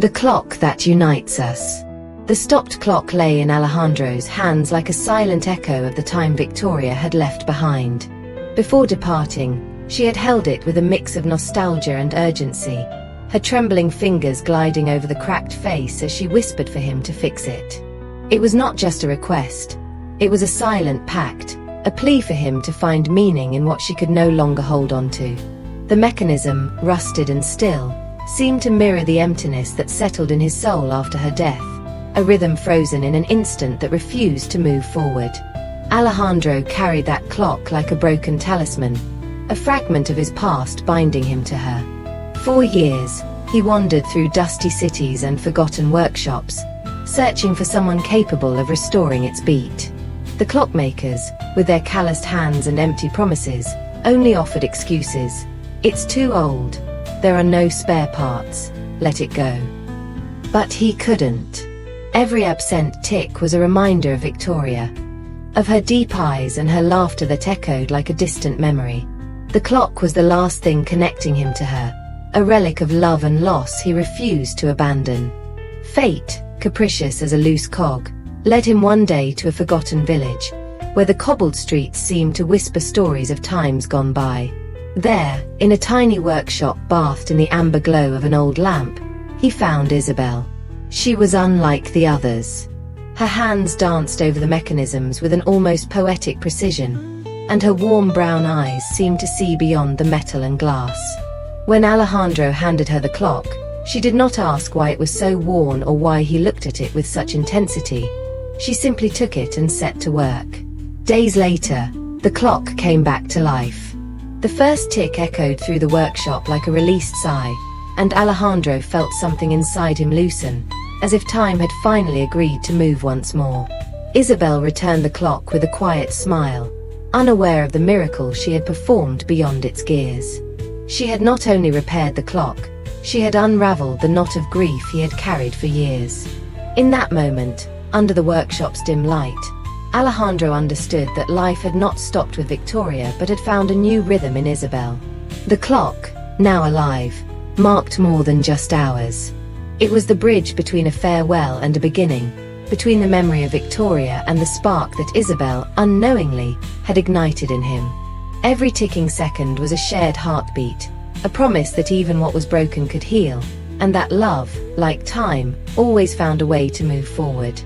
The clock that unites us. The stopped clock lay in Alejandro's hands like a silent echo of the time Victoria had left behind. Before departing, she had held it with a mix of nostalgia and urgency, her trembling fingers gliding over the cracked face as she whispered for him to fix it. It was not just a request, it was a silent pact, a plea for him to find meaning in what she could no longer hold on to. The mechanism, rusted and still, seemed to mirror the emptiness that settled in his soul after her death, a rhythm frozen in an instant that refused to move forward. Alejandro carried that clock like a broken talisman, a fragment of his past binding him to her. For years, he wandered through dusty cities and forgotten workshops, searching for someone capable of restoring its beat. The clockmakers, with their calloused hands and empty promises, only offered excuses. It's too old. There are no spare parts. Let it go. But he couldn't. Every absent tick was a reminder of Victoria, of her deep eyes and her laughter that echoed like a distant memory. The clock was the last thing connecting him to her, a relic of love and loss he refused to abandon. Fate, capricious as a loose cog, led him one day to a forgotten village, where the cobbled streets seemed to whisper stories of times gone by. There, in a tiny workshop bathed in the amber glow of an old lamp, he found Isabel. She was unlike the others. Her hands danced over the mechanisms with an almost poetic precision, and her warm brown eyes seemed to see beyond the metal and glass. When Alejandro handed her the clock, she did not ask why it was so worn or why he looked at it with such intensity. She simply took it and set to work. Days later, the clock came back to life. The first tick echoed through the workshop like a released sigh, and Alejandro felt something inside him loosen, as if time had finally agreed to move once more. Isabel returned the clock with a quiet smile, unaware of the miracle she had performed beyond its gears. She had not only repaired the clock, she had unraveled the knot of grief he had carried for years. In that moment, under the workshop's dim light, Alejandro understood that life had not stopped with Victoria but had found a new rhythm in Isabel. The clock, now alive, marked more than just hours. It was the bridge between a farewell and a beginning, between the memory of Victoria and the spark that Isabel, unknowingly, had ignited in him. Every ticking second was a shared heartbeat, a promise that even what was broken could heal, and that love, like time, always found a way to move forward.